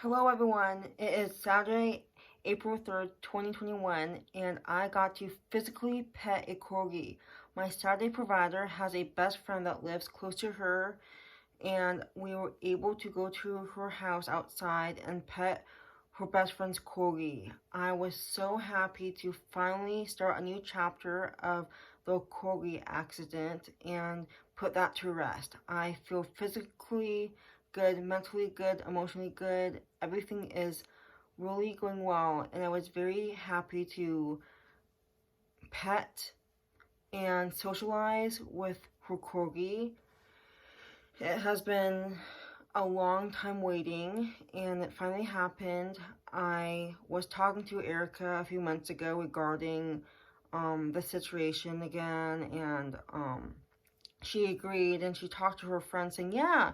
Hello everyone, it is Saturday, April 3rd, 2021, and I got to physically pet a Corgi. My Saturday provider has a best friend that lives close to her, and we were able to go to her house outside and pet her best friend's Corgi. I was so happy to finally start a new chapter of the Corgi accident and put that to rest. I feel physically good, mentally good, emotionally good. Everything is really going well, and I was very happy to pet and socialize with her Corgi. It has been a long time waiting, and it finally happened. I was talking to Erica a few months ago regarding the situation again, and she agreed, and she talked to her friend saying, yeah,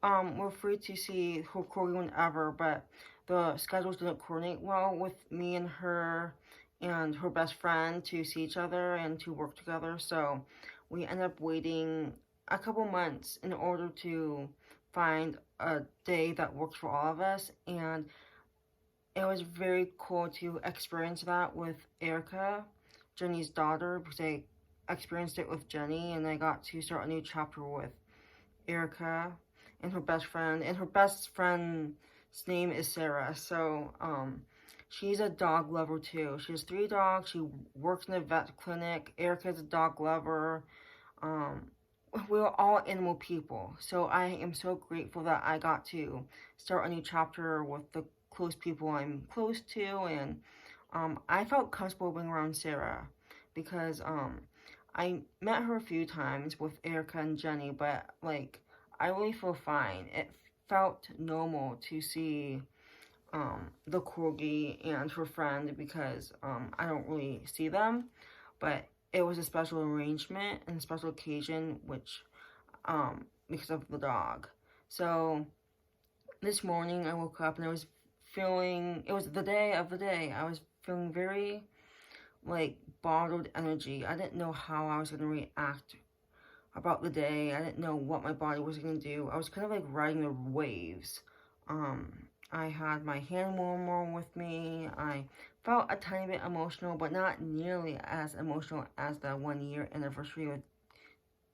we're free to see her Corgi whenever, but the schedules didn't coordinate well with me and her best friend to see each other and to work together, so we ended up waiting a couple months in order to find a day that works for all of us, and it was very cool to experience that with Erica, Jenny's daughter, because I experienced it with Jenny, and I got to start a new chapter with Erica and her best friend's name is Sarah. So, she's a dog lover too. She has 3 dogs. She works in a vet clinic. Erica's a dog lover. Um, we're all animal people. So I am so grateful that I got to start a new chapter with the close people I'm close to, and I felt comfortable being around Sarah because I met her a few times with Erica and Jenny, but like I really feel fine. It felt normal to see the Corgi and her friend because I don't really see them, but it was a special arrangement and a special occasion, which because of the dog. So this morning I woke up and I was feeling, it was the day of the day. I was feeling very like bottled energy. I didn't know how I was going to react about the day. I didn't know what my body was going to do. I was kind of like riding the waves. Um, I had my hand warmer with me. I felt a tiny bit emotional, but not nearly as emotional as the 1 year anniversary with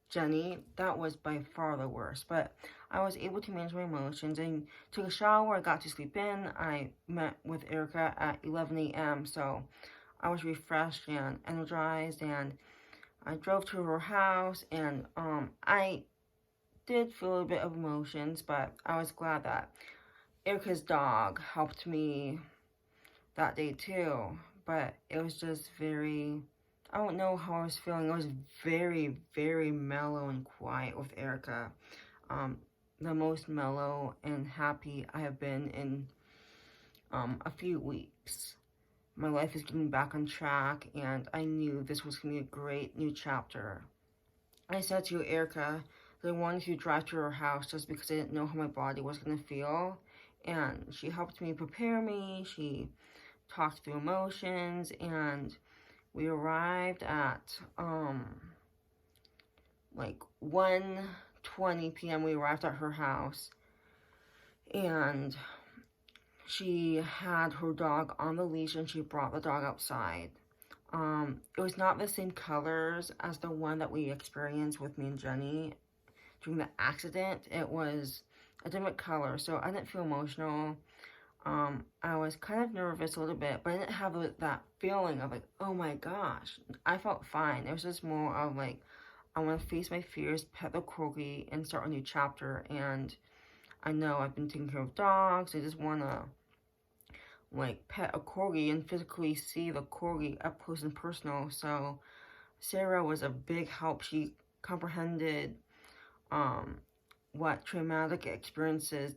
Jenny. That was by far the worst, but I was able to manage my emotions. I took a shower. I got to sleep in. I met with Erica at 11 a.m., so I was refreshed and energized, and I drove to her house, and I did feel a bit of emotions, but I was glad that Erica's dog helped me that day too. But it was just very, I don't know how I was feeling. I was very, very mellow and quiet with Erica. The most mellow and happy I have been in a few weeks. My life is getting back on track, and I knew this was going to be a great new chapter. I said to Erica that I wanted to drive to her house just because I didn't know how my body was going to feel. And she helped me prepare me. She talked through emotions, and we arrived at like 1:20 p.m. We arrived at her house, and she had her dog on the leash, and she brought the dog outside. It was not the same colors as the one that we experienced with me and Jenny during the accident. It was a different color, so I didn't feel emotional. I was kind of nervous a little bit, but I didn't have that feeling of like, oh my gosh. I felt fine. It was just more of like, I want to face my fears, pet the Corgi, and start a new chapter. And I know I've been taking care of dogs. I just want to like pet a Corgi and physically see the Corgi up close and personal. So Sarah was a big help. She comprehended what traumatic experiences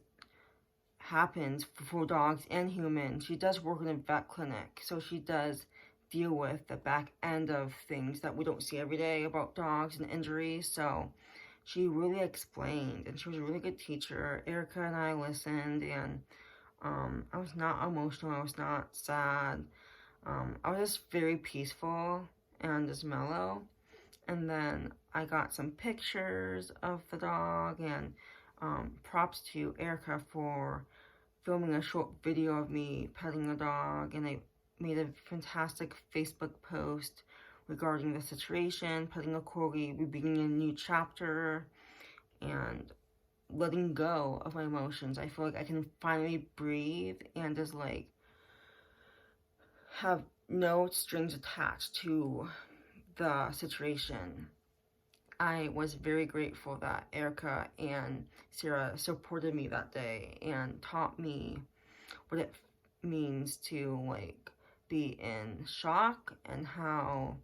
happens for dogs and humans. She does work in a vet clinic, so she does deal with the back end of things that we don't see every day about dogs and injuries. So she really explained, and she was a really good teacher. Erica and I listened, and I was not emotional. I was not sad. I was just very peaceful and just mellow. And then I got some pictures of the dog, and props to Erica for filming a short video of me petting the dog, and I made a fantastic Facebook post regarding the situation, petting a corgi, we're beginning a new chapter, and letting go of my emotions. I feel like I can finally breathe and just like have no strings attached to the situation. I was very grateful that Erica and Sarah supported me that day and taught me what it means to like be in shock, and how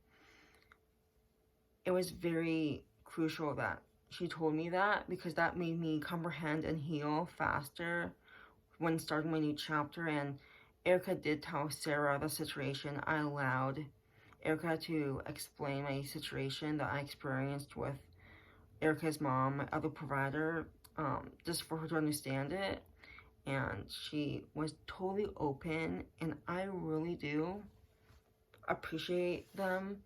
it was very crucial that she told me that, because that made me comprehend and heal faster when starting my new chapter. And Erica did tell Sarah the situation. I allowed Erica to explain my situation that I experienced with Erica's mom, my other provider, just for her to understand it. And she was totally open, and I really do appreciate them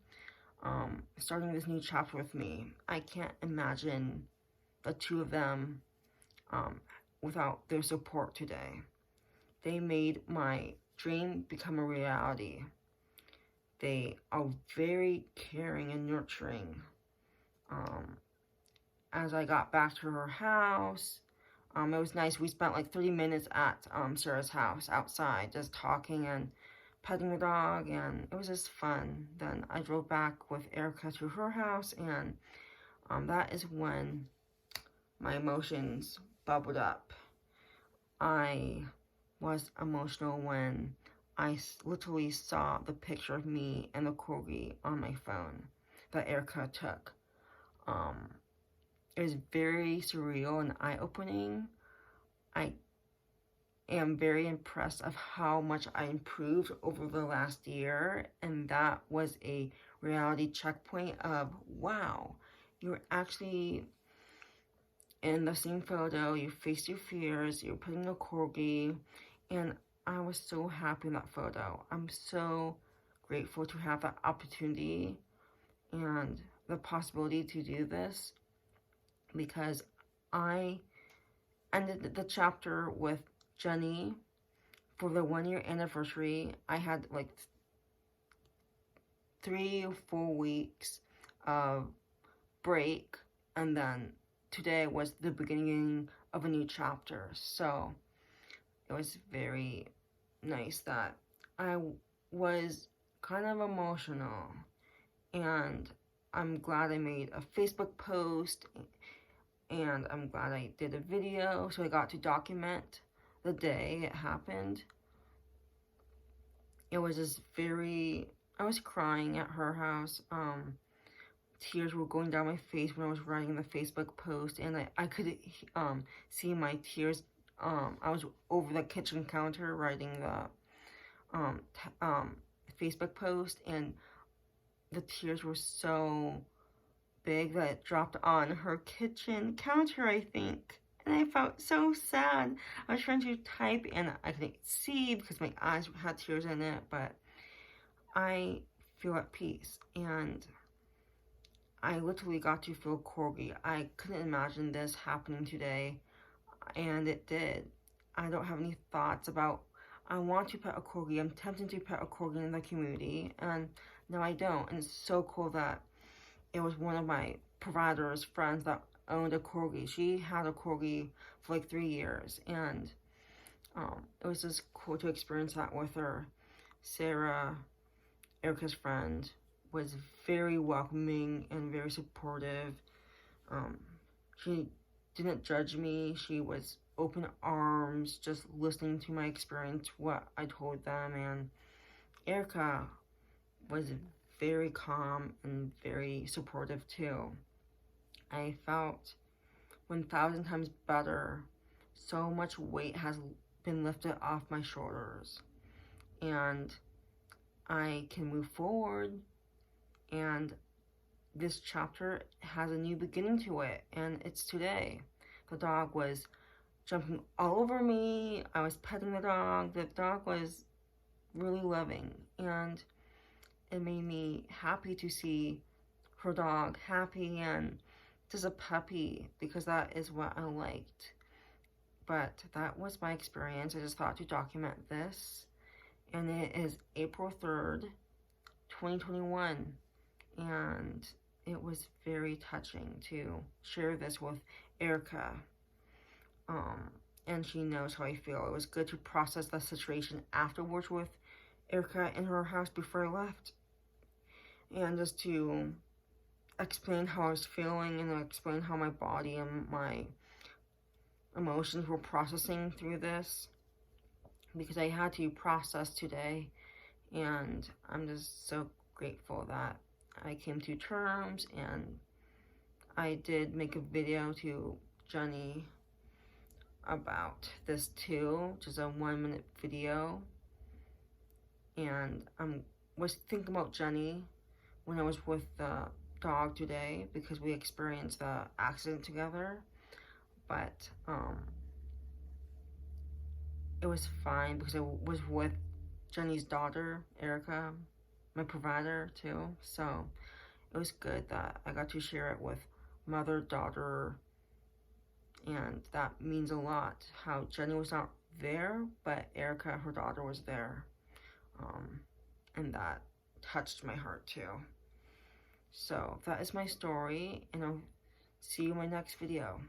starting this new chapter with me. I can't imagine the two of them without their support today. They made my dream become a reality. They are very caring and nurturing. As I got back to her house, it was nice. We spent like 30 minutes at Sarah's house outside, just talking and petting the dog, and it was just fun. Then I drove back with Erica to her house, and that is when my emotions bubbled up. I was emotional when I literally saw the picture of me and the corgi on my phone that Erica took. It was very surreal and eye-opening. I am very impressed of how much I improved over the last year, and that was a reality checkpoint of, wow, you're actually in the same photo, you faced your fears, you're putting a corgi, and I was so happy in that photo. I'm so grateful to have that opportunity and the possibility to do this, because I ended the chapter with Jenny for the 1-year anniversary. I had like 3 or 4 weeks of break, and then today was the beginning of a new chapter. So it was very nice that I was kind of emotional, and I'm glad I made a Facebook post, and I'm glad I did a video, so I got to document the day it happened. It was just I was crying at her house. Tears were going down my face when I was writing the Facebook post, and I could see my tears. I was over the kitchen counter writing the Facebook post, and the tears were so big that it dropped on her kitchen counter, I think. And I felt so sad. I was trying to type and I couldn't see because my eyes had tears in it, but I feel at peace. And I literally got to feel corgi. I couldn't imagine this happening today, and it did. I don't have any thoughts about, I want to pet a corgi. I'm tempted to pet a corgi in the community, and no, I don't. And it's so cool that it was one of my provider's friends that owned a corgi. She had a corgi for like 3 years, and it was just cool to experience that with her. Sarah, Erica's friend, was very welcoming and very supportive. She didn't judge me. She was open arms, just listening to my experience, what I told them. And Erica was very calm and very supportive too. I felt 1,000 times better. So much weight has been lifted off my shoulders, and I can move forward, and this chapter has a new beginning to it, and it's today. The dog was jumping all over me. I was petting the dog. The dog was really loving, and it made me happy to see her dog happy and just a puppy, because that is what I liked. But that was my experience. I just thought to document this. And it is April 3rd, 2021. And it was very touching to share this with Erica. And she knows how I feel. It was good to process the situation afterwards with Erica in her house before I left. And just to explain how I was feeling and explain how my body and my emotions were processing through this. Because I had to process today. And I'm just so grateful that I came to terms, and I did make a video to Jenny about this too, just a 1-minute video. And I was thinking about Jenny when I was with the dog today, because we experienced the accident together. But it was fine because I was with Jenny's daughter, Erica, my provider too. So it was good that I got to share it with mother, daughter, and that means a lot. How Jenny was not there, but Erica, her daughter, was there. And that touched my heart too. So that is my story, and I'll see you in my next video.